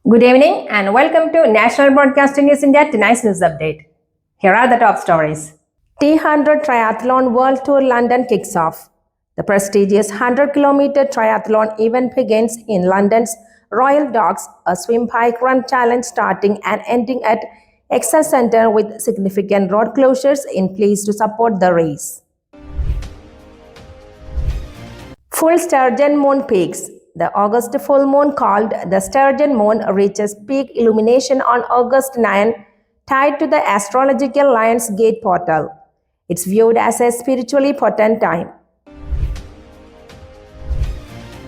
Good evening and welcome to National Broadcasting News India tonight's news update. Here are the top stories. T100 Triathlon World Tour London kicks off. The prestigious 100-kilometer triathlon event begins in London's Royal Docks, a swim, bike, run challenge starting and ending at Excel Centre with significant road closures in place to support the race. Full Sturgeon Moon peaks. The August full moon, called the Sturgeon Moon, reaches peak illumination on August 9, tied to the astrological Lion's Gate portal. It's viewed as a spiritually potent time.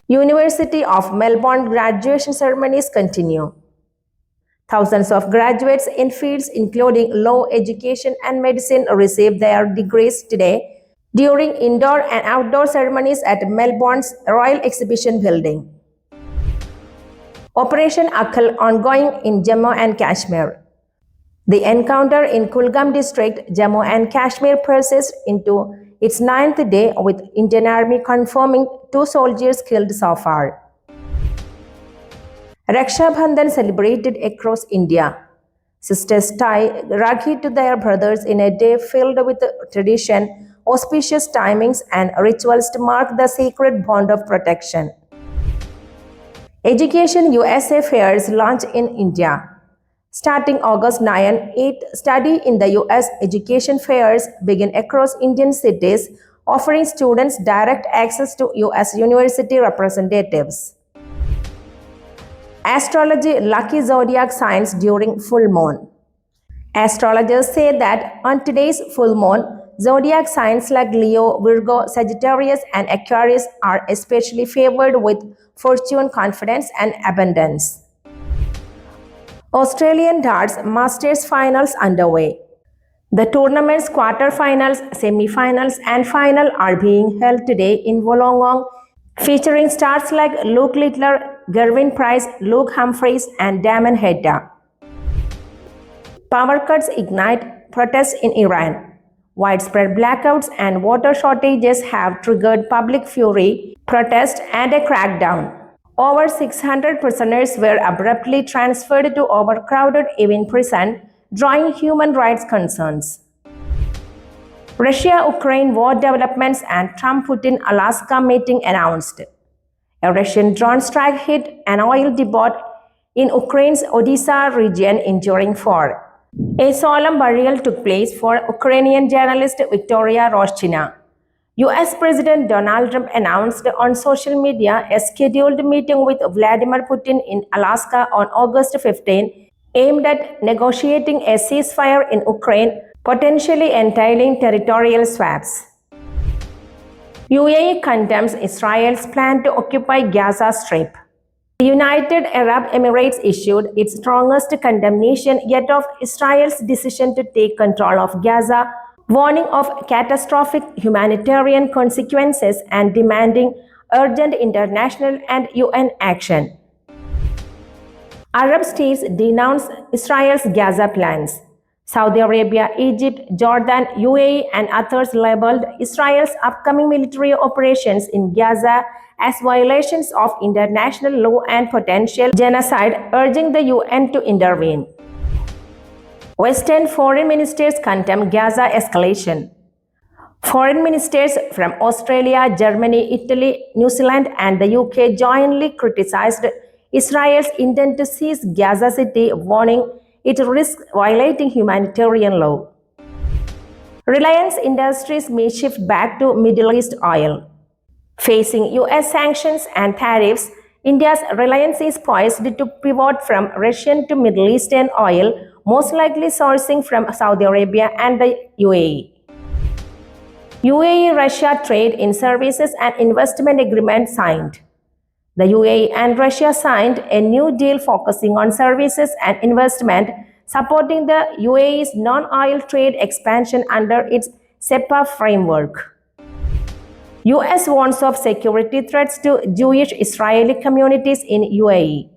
University of Melbourne graduation ceremonies continue. Thousands of graduates in fields including law, education, and medicine received their degrees today during indoor and outdoor ceremonies at Melbourne's Royal Exhibition Building. Operation Akal ongoing in Jammu and Kashmir. The encounter in Kulgam district, Jammu and Kashmir, persists into its 9th day, with Indian Army confirming 2 soldiers killed so far. Raksha Bandhan celebrated across India. Sisters tie Rakhi to their brothers in a day filled with tradition, auspicious timings, and rituals to mark the sacred bond of protection. Education USA fairs launch in India. Starting August 9, 8 study in the US education fairs begin across Indian cities, offering students direct access to US university representatives. Astrology lucky zodiac signs during full moon. Astrologers say that on today's full moon, zodiac signs like Leo, Virgo, Sagittarius, and Aquarius are especially favored with fortune, confidence, and abundance. Australian Darts Masters Finals underway. The tournament's quarter-finals, semi-finals, and final are being held today in Wollongong, featuring stars like Luke Littler, Gervin Price, Luke Humphreys, and Damon Hedda. Power cuts ignite protests in Iran. Widespread blackouts and water shortages have triggered public fury, protest, and a crackdown. Over 600 prisoners were abruptly transferred to overcrowded Evin prison, drawing human rights concerns. Russia-Ukraine war developments and Trump-Putin Alaska meeting announced. A Russian drone strike hit an oil depot in Ukraine's Odessa region, injuring 4. A solemn burial took place for Ukrainian journalist Victoria Roshchina. US President Donald Trump announced on social media a scheduled meeting with Vladimir Putin in Alaska on August 15, aimed at negotiating a ceasefire in Ukraine, potentially entailing territorial swaps. UAE condemns Israel's plan to occupy Gaza Strip. The United Arab Emirates issued its strongest condemnation yet of Israel's decision to take control of Gaza, warning of catastrophic humanitarian consequences and demanding urgent international and UN action. Arab states denounce Israel's Gaza plans. Saudi Arabia, Egypt, Jordan, UAE, and others labeled Israel's upcoming military operations in Gaza as violations of international law and potential genocide, urging the UN to intervene. Western foreign ministers condemn Gaza escalation. Foreign ministers from Australia, Germany, Italy, New Zealand, and the UK jointly criticized Israel's intent to seize Gaza City, warning it risks violating humanitarian law. Reliance Industries may shift back to Middle East oil. Facing US sanctions and tariffs, India's Reliance is poised to pivot from Russian to Middle Eastern oil, most likely sourcing from Saudi Arabia and the UAE. UAE-Russia Trade in Services and Investment Agreement signed. The UAE and Russia signed a new deal focusing on services and investment, supporting the UAE's non-oil trade expansion under its SEPA framework. US warns of security threats to Jewish Israeli communities in UAE.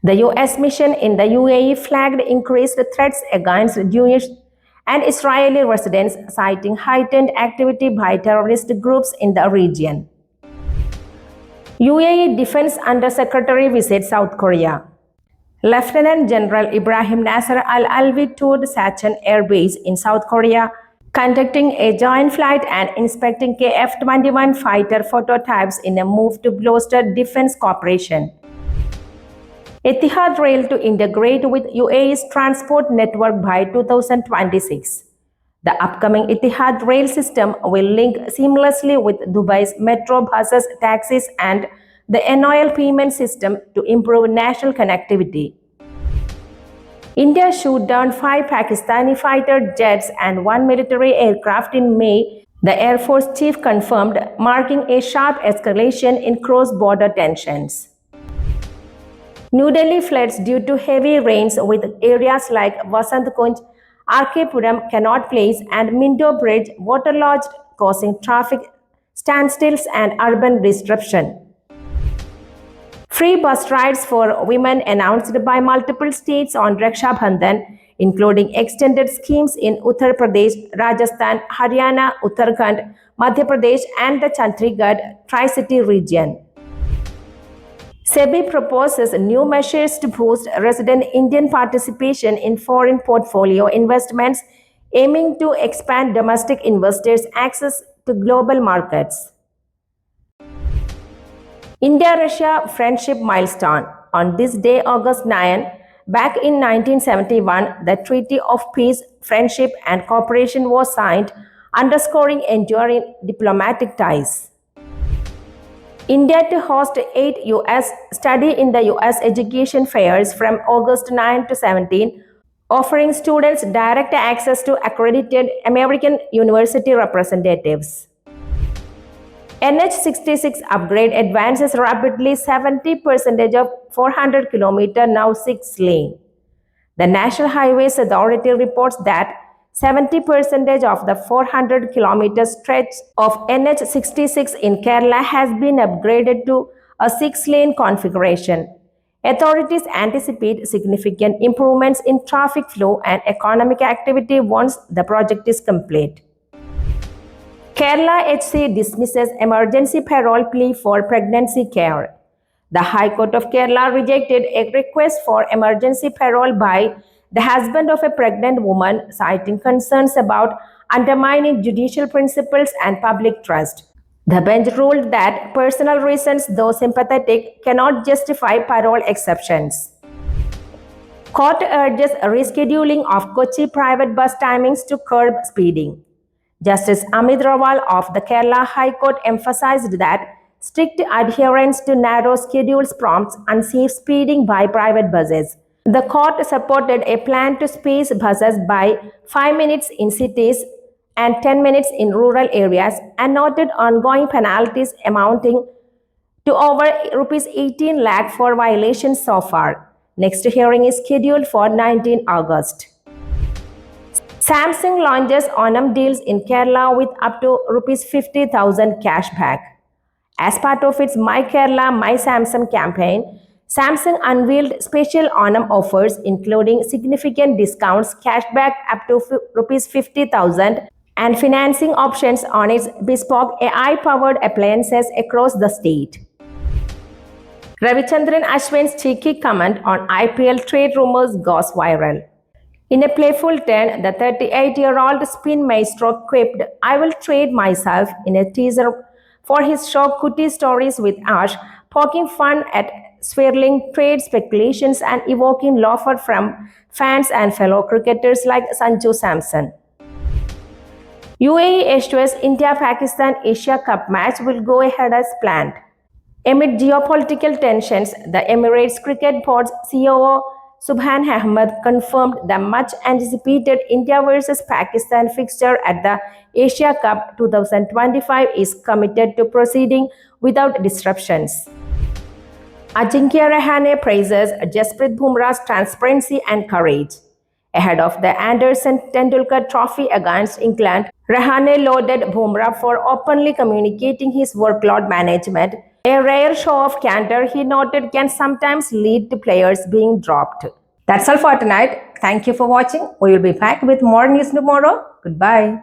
The US mission in the UAE flagged increased threats against Jewish and Israeli residents, citing heightened activity by terrorist groups in the region. UAE Defense Undersecretary visits South Korea. Lieutenant General Ibrahim Nasser Al-Alwi toured Sachin Air Base in South Korea, conducting a joint flight and inspecting KF-21 fighter prototypes in a move to bolster defense cooperation. Etihad Rail to integrate with UAE's transport network by 2026. The upcoming Etihad rail system will link seamlessly with Dubai's metro buses, taxis, and the NOL payment system to improve national connectivity. India shot down 5 Pakistani fighter jets and 1 military aircraft in May, the Air Force chief confirmed, marking a sharp escalation in cross-border tensions. New Delhi floods due to heavy rains with areas like Vasant Kunj, RK Puram, Connaught Place, and Mindo Bridge waterlogged, causing traffic standstills and urban disruption. Free bus rides for women announced by multiple states on Raksha Bandhan, including extended schemes in Uttar Pradesh, Rajasthan, Haryana, Uttarakhand, Madhya Pradesh, and the Chandigarh Tri-City region. SEBI proposes new measures to boost resident Indian participation in foreign portfolio investments, aiming to expand domestic investors' access to global markets. India-Russia friendship milestone. On this day, August 9, back in 1971, the Treaty of Peace, Friendship and Cooperation was signed, underscoring enduring diplomatic ties. India to host 8 U.S. Study in the U.S. education fairs from August 9 to 17, offering students direct access to accredited American university representatives. NH66 upgrade advances rapidly, 70% of 400 km now 6 lane. The National Highways Authority reports that 70% of the 400 km stretch of NH66 in Kerala has been upgraded to a 6-lane configuration. Authorities anticipate significant improvements in traffic flow and economic activity once the project is complete. Kerala HC dismisses emergency parole plea for pregnancy care. The High Court of Kerala rejected a request for emergency parole by the husband of a pregnant woman, citing concerns about undermining judicial principles and public trust. The bench ruled that personal reasons, though sympathetic, cannot justify parole exceptions. Court urges rescheduling of Kochi private bus timings to curb speeding. Justice Amit Rawal of the Kerala High Court emphasized that strict adherence to narrow schedules prompts unsafe speeding by private buses. The court supported a plan to space buses by 5 minutes in cities and 10 minutes in rural areas and noted ongoing penalties amounting to over Rs 18 lakh for violations so far. Next hearing is scheduled for 19 August. Samsung launches Onam deals in Kerala with up to Rs 50,000 cashback. As part of its My Kerala, My Samsung campaign, Samsung unveiled special Onam offers including significant discounts, cashback up to Rs 50,000 and financing options on its bespoke AI-powered appliances across the state. Ravichandran Ashwin's cheeky comment on IPL trade rumors goes viral. In a playful turn, the 38-year-old spin maestro quipped, "I will trade myself," in a teaser for his show Kuti Stories with Ash, poking fun at swirling trade speculations and evoking laughter from fans and fellow cricketers like Sanju Samson. UAE H2S India-Pakistan Asia Cup match will go ahead as planned. Amid geopolitical tensions, the Emirates Cricket Board's COO Subhan Ahmed confirmed the much-anticipated India vs Pakistan fixture at the Asia Cup 2025 is committed to proceeding without disruptions. Ajinkya Rahane praises Jasprit Bumrah's transparency and courage. Ahead of the Anderson Tendulkar Trophy against England, Rahane lauded Bumrah for openly communicating his workload management, a rare show of candor he noted can sometimes lead to players being dropped. That's all for tonight. Thank you for watching. We will be back with more news tomorrow. Goodbye.